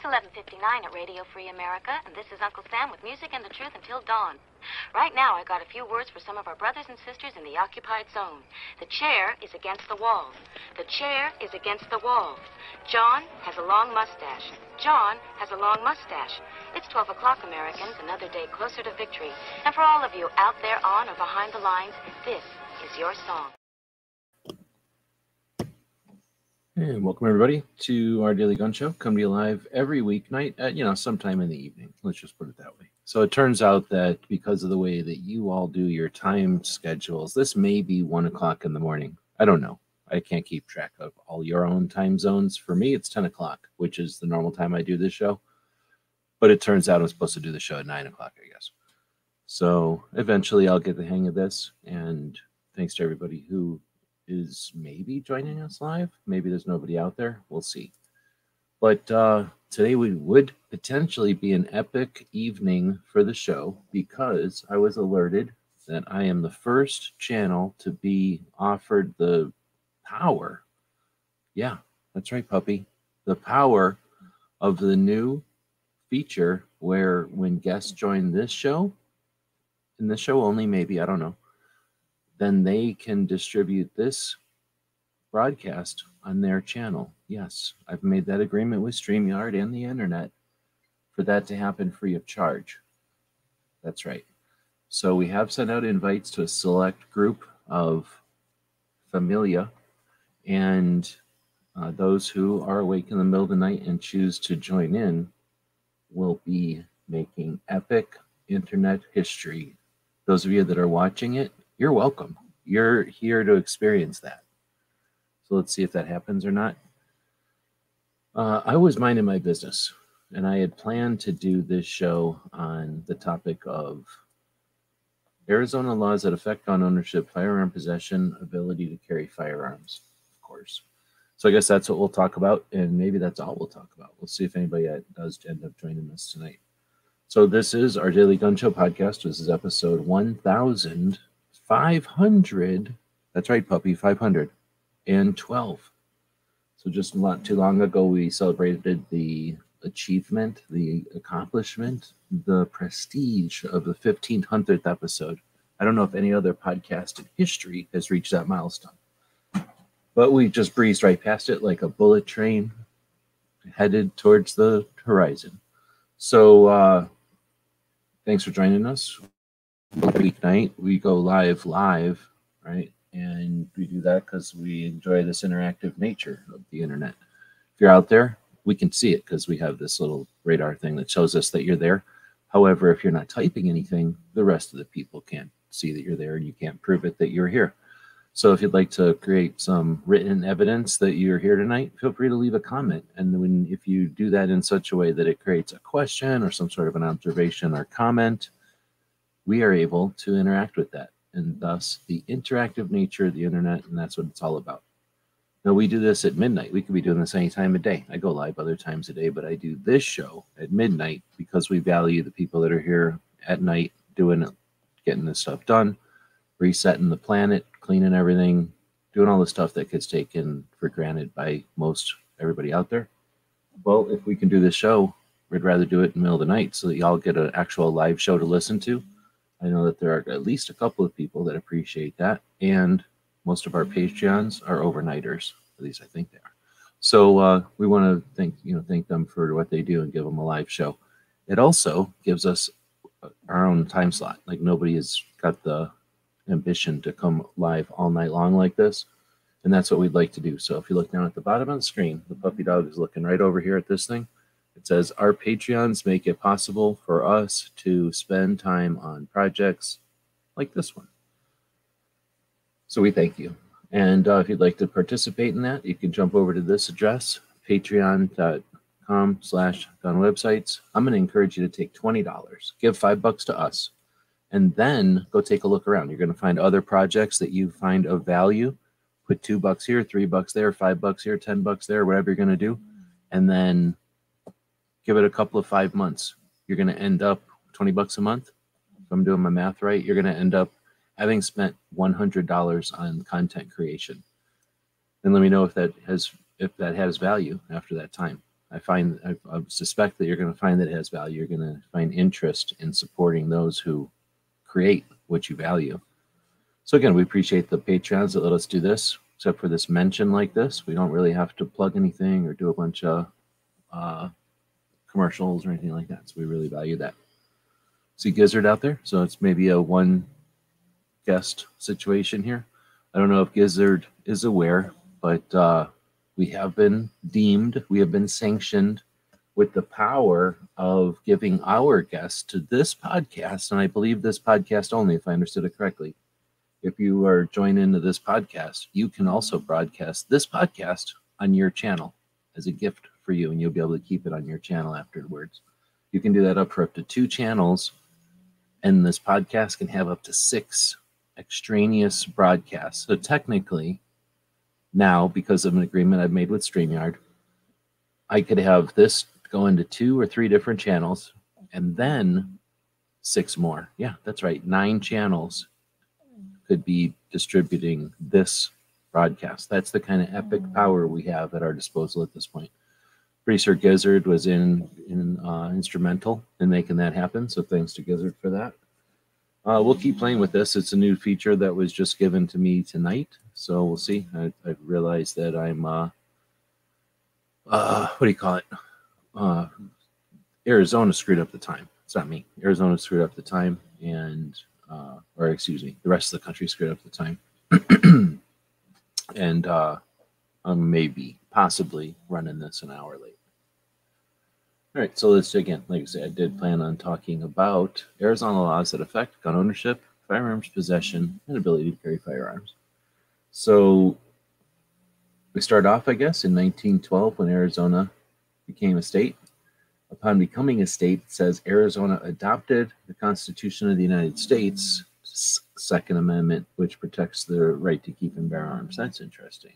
It's 11:59 at Radio Free America, and this is Uncle Sam with music and the truth until dawn. Right now, I got a few words for some of our brothers and sisters in the occupied zone. The chair is against the wall. The chair is against the wall. John has a long mustache. John has a long mustache. It's 12 o'clock, Americans, another day closer to victory. And for all of you out there on or behind the lines, this is your song. And welcome everybody to our daily gun show. Come to you live every weeknight at, sometime in the evening. Let's just put it that way. So it turns out that because of the way that you all do your time schedules, this may be 1 o'clock in the morning. I don't know. I can't keep track of all your own time zones. For me, it's 10 o'clock, which is the normal time I do this show. But it turns out I'm supposed to do the show at 9 o'clock, I guess. So eventually I'll get the hang of this. And thanks to everybody who is maybe joining us live. Maybe there's nobody out there. We'll see. But today we would potentially be an epic evening for the show because I was alerted that I am the first channel to be offered the power. Yeah, that's right, puppy. The power of the new feature where when guests join this show, and this show only maybe, I don't know, then they can distribute this broadcast on their channel. Yes, I've made that agreement with StreamYard and the internet for that to happen free of charge. That's right. So we have sent out invites to a select group of familia, and those who are awake in the middle of the night and choose to join in will be making epic internet history. Those of you that are watching it, you're welcome. You're here to experience that. So let's see if that happens or not. I was minding my business, and I had planned to do this show on the topic of Arizona laws that affect gun ownership, firearm possession, ability to carry firearms, of course. So I guess that's what we'll talk about, and maybe that's all we'll talk about. We'll see if anybody does end up joining us tonight. So this is our Daily Gun Show podcast. This is episode 1500. That's right, puppy, 512. So just not too long ago, we celebrated the achievement, the accomplishment, the prestige of the 1500th episode. I don't know if any other podcast in history has reached that milestone, but we just breezed right past it like a bullet train headed towards the horizon. So thanks for joining us. Every weeknight we go live, right? And we do that because we enjoy this interactive nature of the internet. If you're out there, we can see it because we have this little radar thing that shows us that you're there. However, if you're not typing anything, the rest of the people can't see that you're there, and you can't prove it that you're here. So if you'd like to create some written evidence that you're here tonight, feel free to leave a comment. And if you do that in such a way that it creates a question or some sort of an observation or comment, we are able to interact with that, and thus the interactive nature of the internet, and that's what it's all about. Now, we do this at midnight. We could be doing this any time of day. I go live other times a day, but I do this show at midnight because we value the people that are here at night doing it, getting this stuff done, resetting the planet, cleaning everything, doing all the stuff that gets taken for granted by most everybody out there. Well, if we can do this show, we'd rather do it in the middle of the night so that y'all get an actual live show to listen to. I know that there are at least a couple of people that appreciate that, and most of our Patreons are overnighters. At least I think they are. So we want to thank them for what they do and give them a live show. It also gives us our own time slot. Like, nobody has got the ambition to come live all night long like this, and that's what we'd like to do. So if you look down at the bottom of the screen, the puppy dog is looking right over here at this thing. It says, our Patreons make it possible for us to spend time on projects like this one. So we thank you. And if you'd like to participate in that, you can jump over to this address, patreon.com/gunwebsites. I'm going to encourage you to take $20, give $5 to us, and then go take a look around. You're going to find other projects that you find of value. Put $2 here, $3 there, $5 here, $10 there, whatever you're going to do, and then give it a couple of 5 months. You're going to end up $20 a month. If I'm doing my math right, you're going to end up having spent $100 on content creation. And let me know if that has value after that time. I suspect that you're going to find that it has value. You're going to find interest in supporting those who create what you value. So again, we appreciate the patrons that let us do this, except for this mention like this. We don't really have to plug anything or do a bunch of commercials or anything like that. So we really value that. See Gizzard out there? So it's maybe a one guest situation here. I don't know if Gizzard is aware, but we have been sanctioned with the power of giving our guests to this podcast, and I believe this podcast only, if I understood it correctly. If you are joined into this podcast, you can also broadcast this podcast on your channel as a gift for you, and you'll be able to keep it on your channel afterwards. You can do that up for up to 2 channels, and this podcast can have up to 6 extraneous broadcasts. So technically, now, because of an agreement I've made with StreamYard, I could have this go into 2 or 3 different channels, and then 6 more. Yeah, that's right. 9 channels could be distributing this broadcast. That's the kind of epic power we have at our disposal at this point. Pretty sure Gizzard was instrumental in making that happen, so thanks to Gizzard for that. We'll keep playing with this. It's a new feature that was just given to me tonight, so we'll see. I've realized that I'm, what do you call it? Arizona screwed up the time. It's not me. Arizona screwed up the time, and or excuse me, the rest of the country screwed up the time. And I'm maybe, possibly running this an hour late. All right, so let's again, like I said, I did plan on talking about Arizona laws that affect gun ownership, firearms possession, and ability to carry firearms. So we start off, I guess, in 1912 when Arizona became a state. Upon becoming a state, it says Arizona adopted the Constitution of the United States, Second Amendment, which protects the right to keep and bear arms. That's interesting.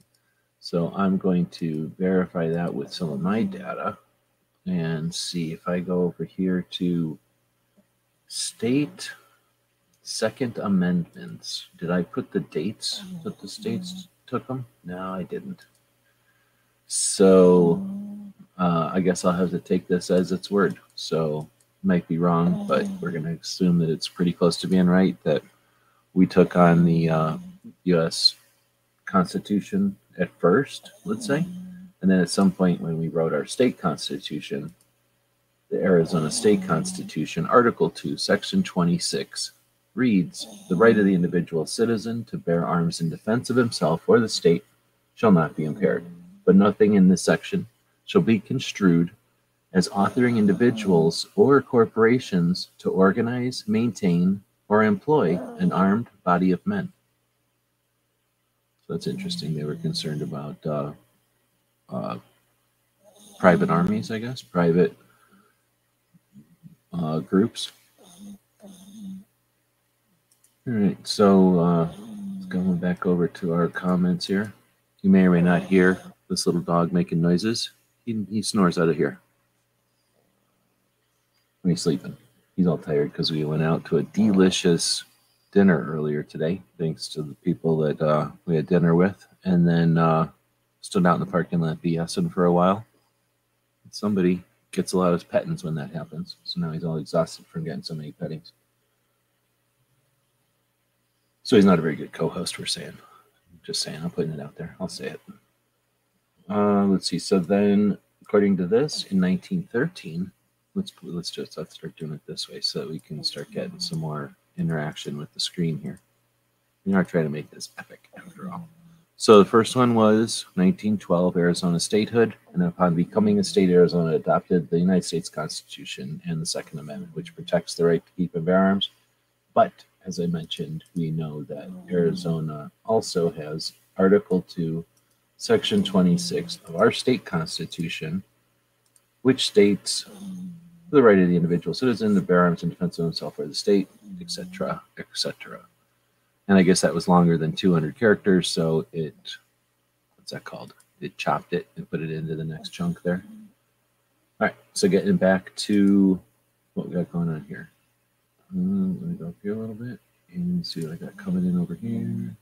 So I'm going to verify that with some of my data and see if I go over here to state Second Amendments. Did I put the dates that the states took them? No, I didn't. So I guess I'll have to take this as its word. So might be wrong, but we're going to assume that it's pretty close to being right, that we took on the U.S. Constitution at first, let's say. And then at some point when we wrote our state constitution, the Arizona State Constitution, Article 2, Section 26, reads, "The right of the individual citizen to bear arms in defense of himself or the state shall not be impaired, but nothing in this section shall be construed as authoring individuals or corporations to organize, maintain, or employ an armed body of men." So that's interesting. They were concerned about private armies, I guess, private groups. All right, so going back over to our comments here. You may or may not hear this little dog making noises. He snores out of here when he's sleeping. He's all tired because we went out to a delicious dinner earlier today, thanks to the people that we had dinner with, and then stood out in the parking lot BSing for a while. Somebody gets a lot of pettings when that happens, so now he's all exhausted from getting so many pettings. So he's not a very good co-host, we're saying. Just saying, I'm putting it out there. I'll say it. Let's see. So then, according to this, in 1913, let's start doing it this way so that we can start getting some more interaction with the screen here. We are trying to make this epic after all. So the first one was 1912, Arizona statehood, and upon becoming a state, Arizona adopted the United States Constitution and the Second Amendment, which protects the right to keep and bear arms. But as I mentioned, we know that Arizona also has Article 2, Section 26 of our state constitution, which states the right of the individual citizen to bear arms in defense of himself or the state, etc., etc. And I guess that was longer than 200 characters, so what's that called? It chopped it and put it into the next chunk there. All right, so getting back to what we got going on here. Let me go up here a little bit and see what I got coming in over here.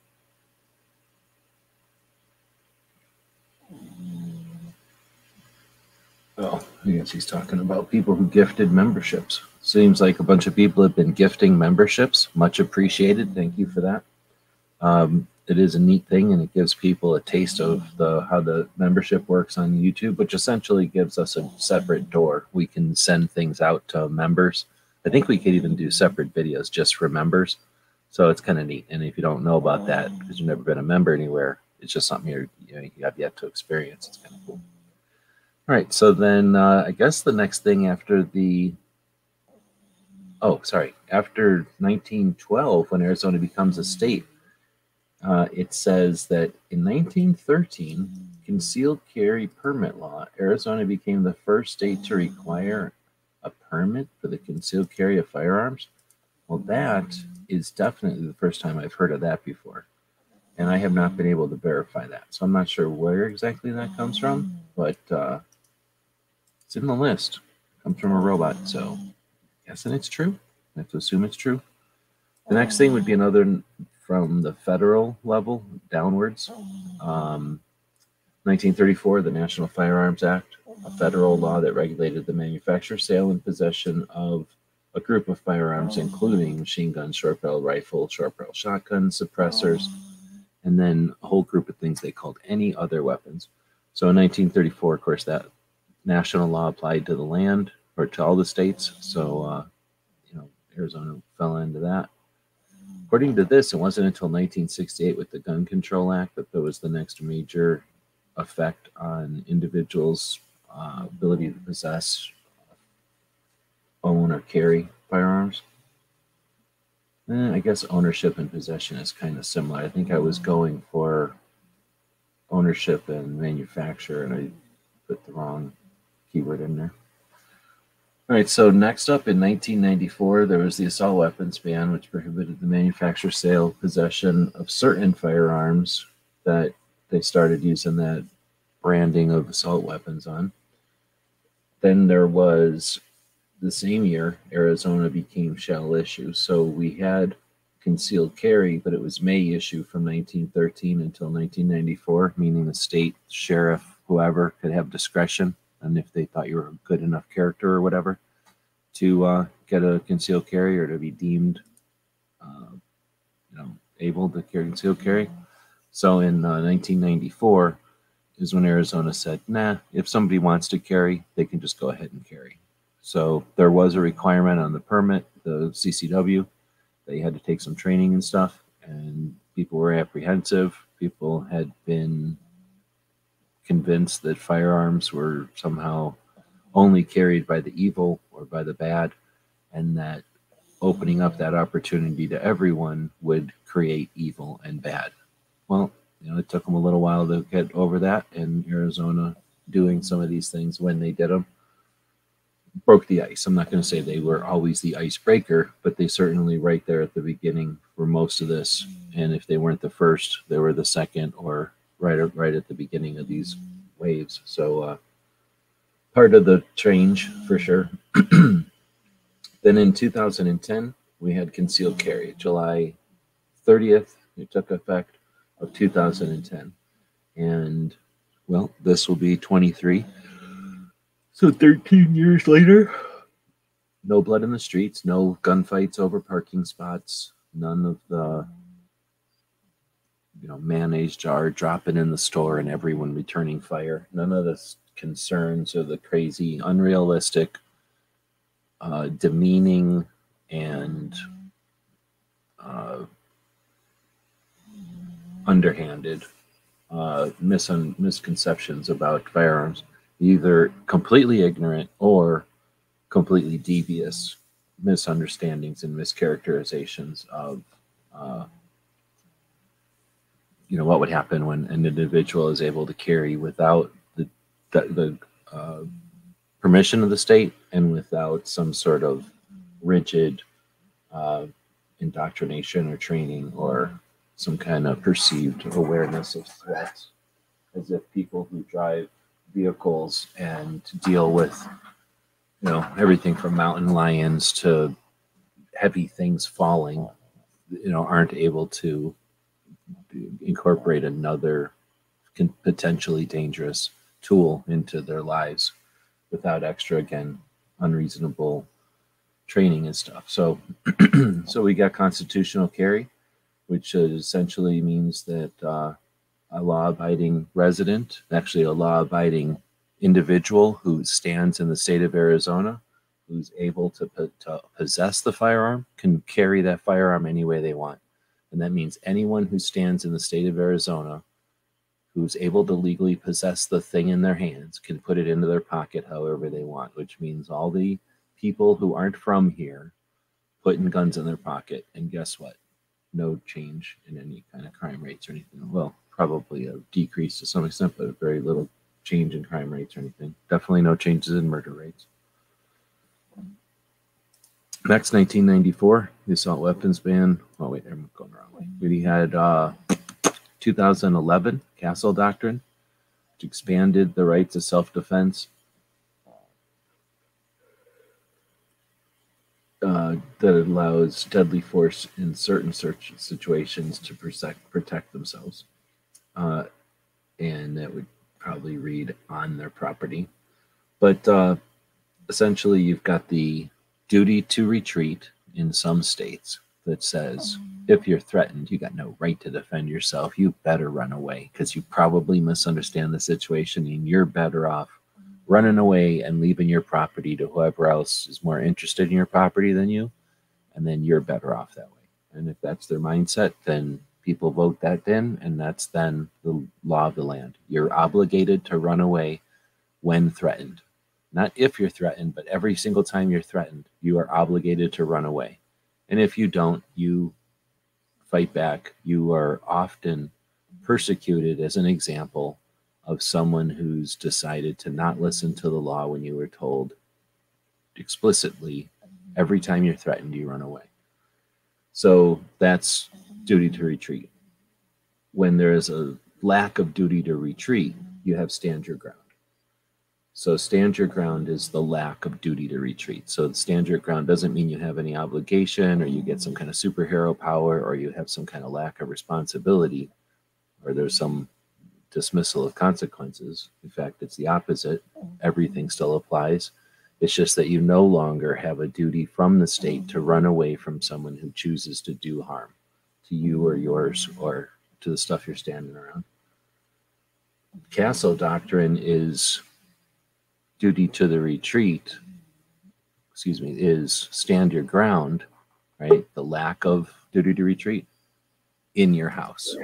Oh, I guess he's talking about people who gifted memberships. Seems like a bunch of people have been gifting memberships. Much appreciated. Thank you for that. It is a neat thing, and it gives people a taste of how the membership works on YouTube, which essentially gives us a separate door. We can send things out to members. I think we could even do separate videos just for members. So it's kind of neat. And if you don't know about that because you've never been a member anywhere, it's just something you have yet to experience. It's kind of cool. All right, so then I guess the next thing after after 1912, when Arizona becomes a state, it says that in 1913, concealed carry permit law, Arizona became the first state to require a permit for the concealed carry of firearms. Well, that is definitely the first time I've heard of that before. And I have not been able to verify that. So I'm not sure where exactly that comes from, but it's in the list. It comes from a robot, so guessing it's true. I have to assume it's true. The next thing would be another from the federal level downwards. 1934, the National Firearms Act, a federal law that regulated the manufacture, sale, and possession of a group of firearms, including machine guns, short barrel rifle, short barrel shotguns, suppressors, and then a whole group of things they called any other weapons. So in 1934, of course, that national law applied to the land or to all the states. So, Arizona fell into that. According to this, it wasn't until 1968 with the Gun Control Act that there was the next major effect on individuals' ability to possess, own, or carry firearms. I guess ownership and possession is kind of similar. I think I was going for ownership and manufacture, and I put the wrong keyword in there. All right, so next up in 1994, there was the assault weapons ban, which prohibited the manufacture, sale, possession of certain firearms that they started using that branding of assault weapons on. Then there was the same year, Arizona became shall issue. So we had concealed carry, but it was may issue from 1913 until 1994, meaning the state sheriff, whoever, could have discretion. And if they thought you were a good enough character or whatever, to get a concealed carry or to be deemed, able to carry concealed carry. So in 1994 is when Arizona said, nah, if somebody wants to carry, they can just go ahead and carry. So there was a requirement on the permit, the CCW, that you had to take some training and stuff, and people were apprehensive. People had been convinced that firearms were somehow only carried by the evil or by the bad, and that opening up that opportunity to everyone would create evil and bad. Well, it took them a little while to get over that, and Arizona doing some of these things when they did them broke the ice. I'm not going to say they were always the icebreaker, but they certainly right there at the beginning for most of this. And if they weren't the first, they were the second or right at the beginning of these waves. So part of the change for sure. Then in 2010, we had concealed carry. July 30th, it took effect of 2010. And, well, this will be 23. So 13 years later, no blood in the streets, no gunfights over parking spots, none of the mayonnaise jar dropping in the store and everyone returning fire. None of the concerns or the crazy, unrealistic, demeaning, and underhanded misconceptions about firearms. Either completely ignorant or completely devious misunderstandings and mischaracterizations of what would happen when an individual is able to carry without the permission of the state and without some sort of rigid indoctrination or training or some kind of perceived awareness of threats, as if people who drive vehicles and deal with everything from mountain lions to heavy things falling aren't able to incorporate another potentially dangerous tool into their lives without extra, again, unreasonable training and stuff. So, so we got constitutional carry, which essentially means that a law-abiding resident, actually a law-abiding individual who stands in the state of Arizona, who's able to possess the firearm, can carry that firearm any way they want. And that means anyone who stands in the state of Arizona who's able to legally possess the thing in their hands can put it into their pocket however they want, which means all the people who aren't from here putting guns in their pocket. And guess what? No change in any kind of crime rates or anything. Well, probably a decrease to some extent, but very little change in crime rates or anything. Definitely no changes in murder rates. Next, 1994, the assault weapons ban. Oh, wait, I'm going the wrong way. We had 2011 Castle Doctrine, which expanded the rights of self-defense. That allows deadly force in certain situations to protect themselves. And that would probably read on their property. But essentially, you've got the duty to retreat in some states that says if you're threatened, you got no right to defend yourself. You better run away because you probably misunderstand the situation and you're better off running away and leaving your property to whoever else is more interested in your property than you. And then you're better off that way. And if that's their mindset, then people vote that in, and that's then the law of the land. You're obligated to run away when threatened. Not if you're threatened, but every single time you're threatened, you are obligated to run away. And if you don't, you fight back. You are often persecuted as an example of someone who's decided to not listen to the law when you were told explicitly, every time you're threatened, you run away. So that's duty to retreat. When there is a lack of duty to retreat, you have stand your ground. So stand your ground is the lack of duty to retreat. So stand your ground doesn't mean you have any obligation or you get some kind of superhero power or you have some kind of lack of responsibility or there's some dismissal of consequences. In fact, it's the opposite. Everything still applies. It's just that you no longer have a duty from the state to run away from someone who chooses to do harm to you or yours or to the stuff you're standing around. Castle Doctrine is duty to the retreat, is stand your ground, right? The lack of duty to retreat in your house,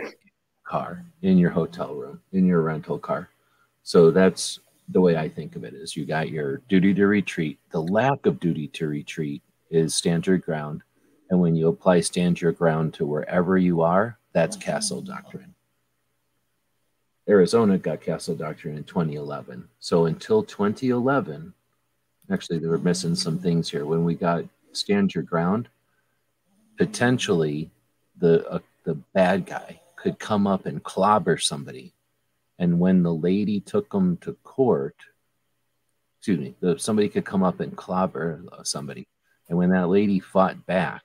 car, in your hotel room, in your rental car. So that's the way I think of it is you got your duty to retreat. The lack of duty to retreat is stand your ground. And when you apply stand your ground to wherever you are, that's Castle Doctrine. Arizona got Castle Doctrine in 2011. So until 2011, actually, they were missing some things here. When we got stand your ground, potentially the bad guy could come up and clobber somebody. And when the lady took them to court, somebody could come up and clobber somebody. And when that lady fought back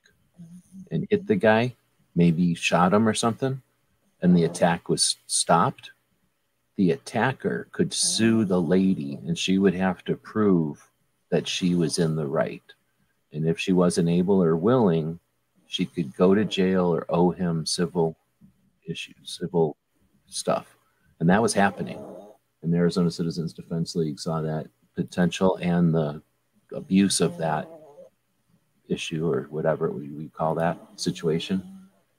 and hit the guy, maybe shot him or something, and the attack was stopped, the attacker could sue the lady and she would have to prove that she was in the right. And if she wasn't able or willing, she could go to jail or owe him civil issues, civil stuff. And that was happening. And the Arizona Citizens Defense League saw that potential and the abuse of that issue or whatever we call that situation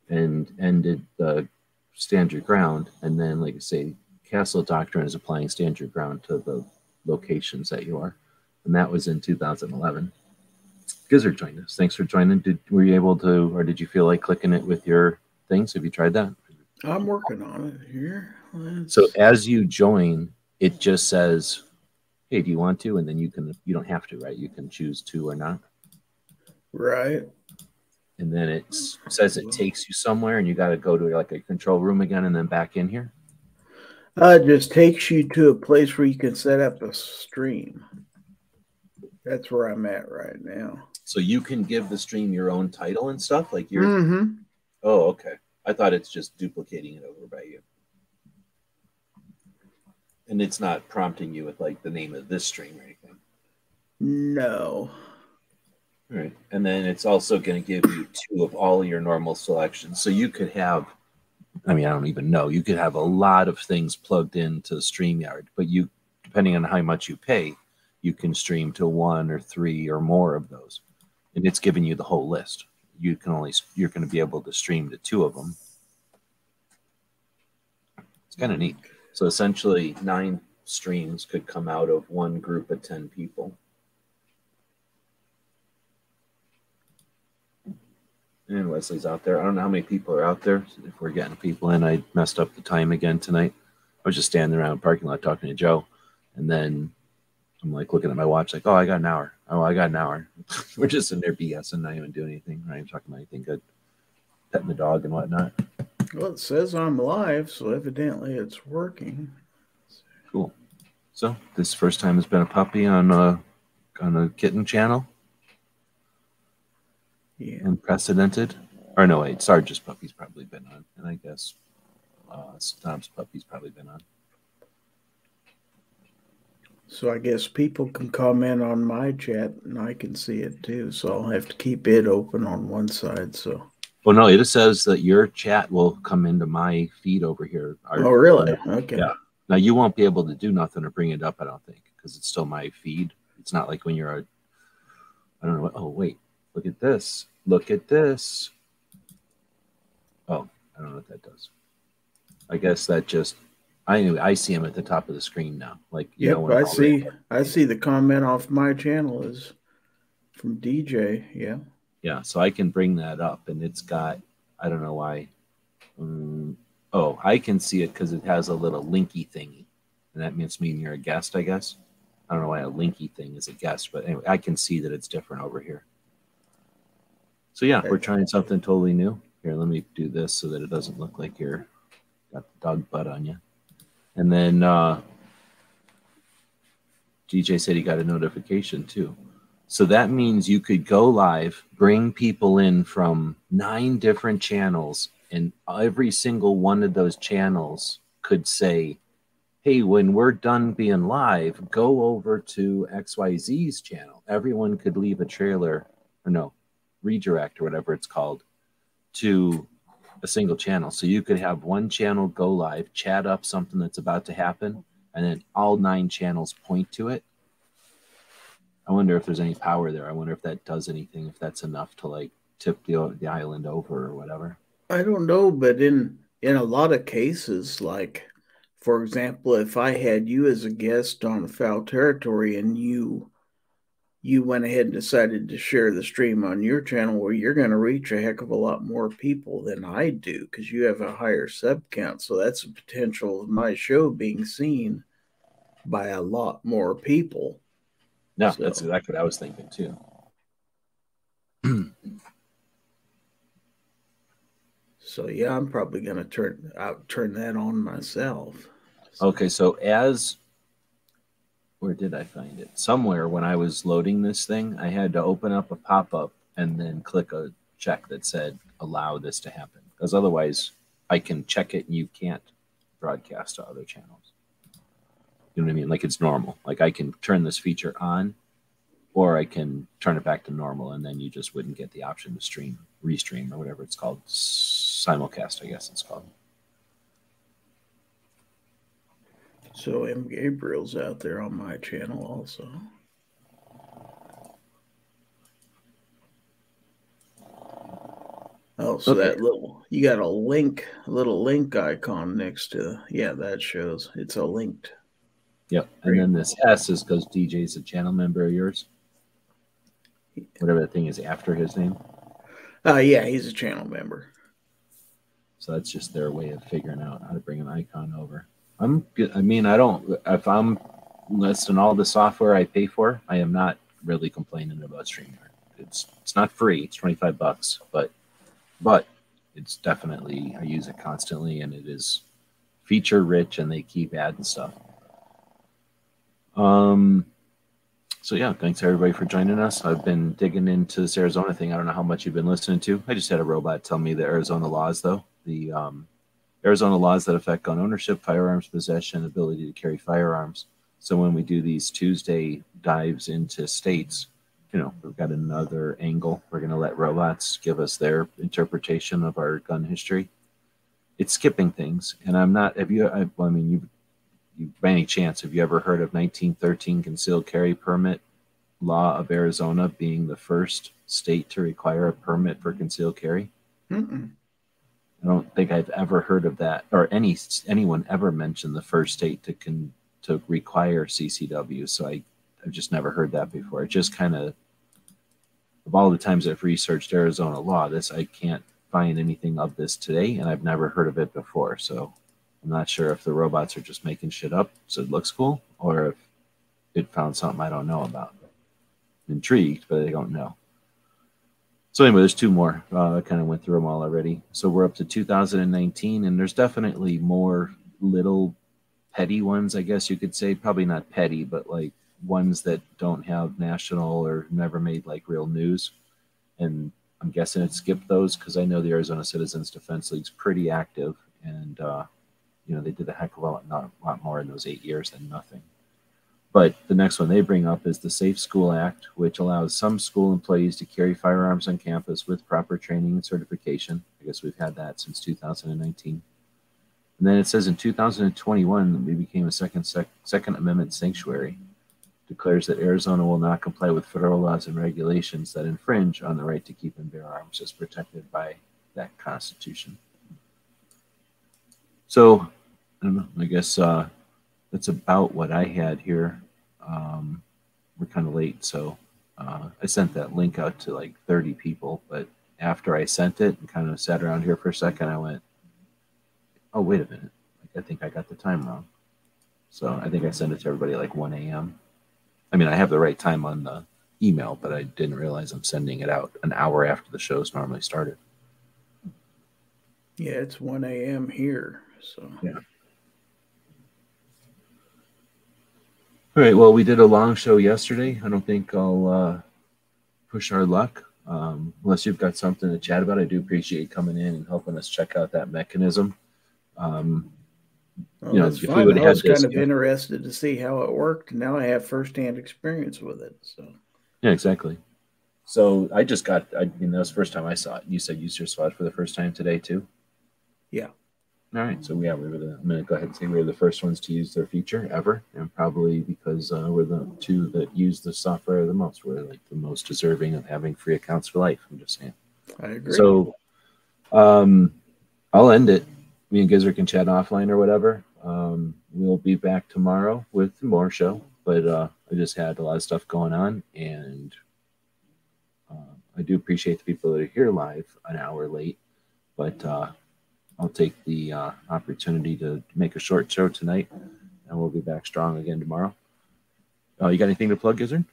and ended the stand your ground. And then, like I say, Castle Doctrine is applying stand your ground to the locations that you are. And that was in 2011. Gizzard joined us. Thanks for joining. Were you able to, or did you feel like clicking it with your things? Have you tried that? I'm working on it here. So as you join, it just says, hey, do you want to? And then you don't have to, right? You can choose to or not. Right. And then it says it takes you somewhere and you got to go to like a control room again and then back in here. It just takes you to a place where you can set up a stream. That's where I'm at right now. So you can give the stream your own title and stuff like your. Mm-hmm. Oh, okay. I thought it's just duplicating it over by you. And it's not prompting you with like the name of this stream or anything. No. All right. And then it's also going to give you 2 of all your normal selections. So you could have, I mean, I don't even know, you could have a lot of things plugged into StreamYard, but you, depending on how much you pay, you can stream to 1 or 3 or more of those. And it's giving you the whole list. You're going to be able to stream to 2 of them. It's kind of neat. So essentially 9 streams could come out of one group of 10 people. And Wesley's out there. I don't know how many people are out there. If we're getting people in, I messed up the time again tonight. I was just standing around the parking lot talking to Joe. And then I'm like looking at my watch, like, oh, I got an hour. Oh, I got an hour. We're just in there BSing, not even doing anything. Not even talking about anything good. Petting the dog and whatnot. Well, it says I'm live, so evidently it's working. Cool. So this first time has been a puppy on a kitten channel. Yeah. Unprecedented. Or no, wait, Sarge's puppy's probably been on. And I guess Tom's puppy's probably been on. So I guess people can comment on my chat and I can see it too. So I'll have to keep it open on one side. So. Well, no, it says that your chat will come into my feed over here. Oh, really? Okay. Yeah. Now you won't be able to do nothing or bring it up, I don't think, because it's still my feed. It's not like when you're I don't know what. Oh, wait. Look at this. Look at this. Oh, I don't know what that does. I guess that just, I see him at the top of the screen now. Like, you yep, know, I see the comment off my channel is from DJ. Yeah. Yeah, so I can bring that up, and it's got, I don't know why. Oh, I can see it because it has a little linky thingy, and that means you're a guest, I guess. I don't know why a linky thing is a guest, but anyway, I can see that it's different over here. So yeah, we're trying something totally new. Here, let me do this so that it doesn't look like you're got the dog butt on you. And then DJ said he got a notification too. So that means you could go live, bring people in from 9 different channels, and every single one of those channels could say, hey, when we're done being live, go over to XYZ's channel. Everyone could leave a trailer, or no, redirect or whatever it's called, to a single channel. So you could have one channel go live, chat up something that's about to happen, and then all 9 channels point to it. I wonder if there's any power there. I wonder if that does anything, if that's enough to like tip the island over or whatever. I don't know, but in a lot of cases, like, for example, if I had you as a guest on Foul Territory and you went ahead and decided to share the stream on your channel, where you're going to reach a heck of a lot more people than I do because you have a higher sub count. So that's a potential of my show being seen by a lot more people. No, so that's exactly what I was thinking too. So yeah, I'm probably going to turn that on myself. So. Okay, so where did I find it? Somewhere when I was loading this thing, I had to open up a pop-up and then click a check that said, allow this to happen. Because otherwise, I can check it and you can't broadcast to other channels. You know what I mean? Like it's normal. Like I can turn this feature on, or I can turn it back to normal, and then you just wouldn't get the option to restream, or whatever it's called. Simulcast, I guess it's called. So M. Gabriel's out there on my channel also. Oh, so okay. That you got a little link icon next to, yeah, that shows it's a linked. Yep. And then this S is because DJ's a channel member of yours. Whatever the thing is after his name. Yeah, he's a channel member. So that's just their way of figuring out how to bring an icon over. I'm good. I mean, if I'm listing all the software I pay for, I am not really complaining about StreamYard. It's not free. It's $25, but it's definitely, I use it constantly, and it is feature rich, and they keep adding stuff. So yeah, thanks everybody for joining us. I've been digging into this Arizona thing. I don't know how much you've been listening to. I just had a robot tell me the Arizona laws, though. The Arizona laws that affect gun ownership, firearms possession, ability to carry firearms. So when we do these Tuesday dives into states, you know, we've got another angle. We're going to let robots give us their interpretation of our gun history. It's skipping things, and I'm not. Have you? I mean, you by any chance have you ever heard of 1913 concealed carry permit law of Arizona being the first state to require a permit for concealed carry? Mm-mm. I don't think I've ever heard of that, or anyone ever mentioned the first state to require CCW. So I've just never heard that before. It just kind of all the times I've researched Arizona law, I can't find anything of this today, and I've never heard of it before. So I'm not sure if the robots are just making shit up so it looks cool, or if it found something I don't know about. I'm intrigued, but I don't know. So anyway, there's two more. I kind of went through them all already. So we're up to 2019, and there's definitely more little petty ones, I guess you could say. Probably not petty, but like ones that don't have national or never made like real news. And I'm guessing it skipped those because I know the Arizona Citizens Defense League's pretty active, and you know, they did a heck of a lot more in those 8 years than nothing. But the next one they bring up is the Safe School Act, which allows some school employees to carry firearms on campus with proper training and certification. I guess we've had that since 2019. And then it says in 2021, we became a Second Amendment sanctuary. Declares that Arizona will not comply with federal laws and regulations that infringe on the right to keep and bear arms as protected by that Constitution. So, I don't know, I guess that's about what I had here. We're kind of late, so I sent that link out to like 30 people, but after I sent it and kind of sat around here for a second, I went, oh, wait a minute. Like, I think I got the time wrong. So I think I sent it to everybody like 1 a.m. I mean, I have the right time on the email, but I didn't realize I'm sending it out an hour after the show's normally started. Yeah, it's 1 a.m. here, so. Yeah. All right, well, we did a long show yesterday. I don't think I'll push our luck. Unless you've got something to chat about, I do appreciate coming in and helping us check out that mechanism. Well, you know, that's if fine. we would I have was had this, kind of interested to see how it worked. Now I have firsthand experience with it. So yeah, exactly. So I just got, I mean, that was the first time I saw it. You said you just saw it for the first time today too? Yeah. All right. So yeah, I'm going to go ahead and say we were the first ones to use their feature ever. And probably because we're the two that use the software the most. We're like the most deserving of having free accounts for life. I'm just saying. I agree. So I'll end it. Me and Gizzard can chat offline or whatever. We'll be back tomorrow with more show. But I just had a lot of stuff going on. And I do appreciate the people that are here live an hour late. But I'll take the opportunity to make a short show tonight, and we'll be back strong again tomorrow. You got anything to plug, Gizzard?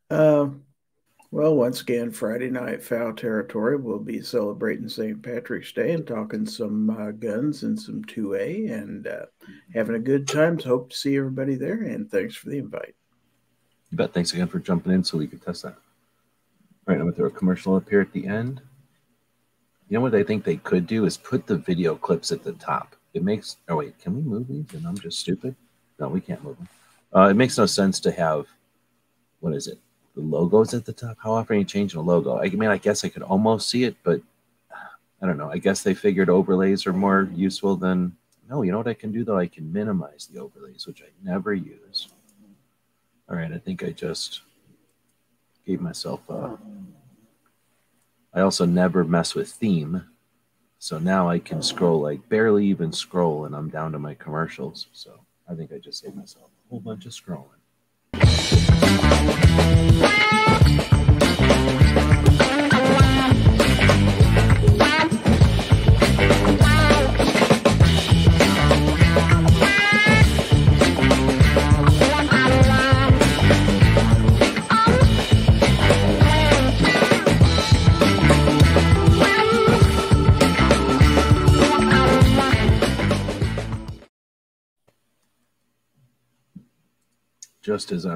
Well, once again, Friday night, Foul Territory, we'll be celebrating St. Patrick's Day and talking some guns and some 2A and having a good time. So hope to see everybody there, and thanks for the invite. You bet. Thanks again for jumping in so we could test that. All right, I'm going to throw a commercial up here at the end. You know what I think they could do is put the video clips at the top. It makes, oh wait, can we move these and I'm just stupid? No, we can't move them. It makes no sense to have, what is it? The logos at the top. How often are you changing a logo? I mean, I guess I could almost see it, but I don't know. I guess they figured overlays are more useful than, no, you know what I can do though? I can minimize the overlays, which I never use. All right, I think I just gave myself I also never mess with theme. So now I can scroll, like barely even scroll, and I'm down to my commercials. So I think I just saved myself a whole bunch of scrolling. Just as I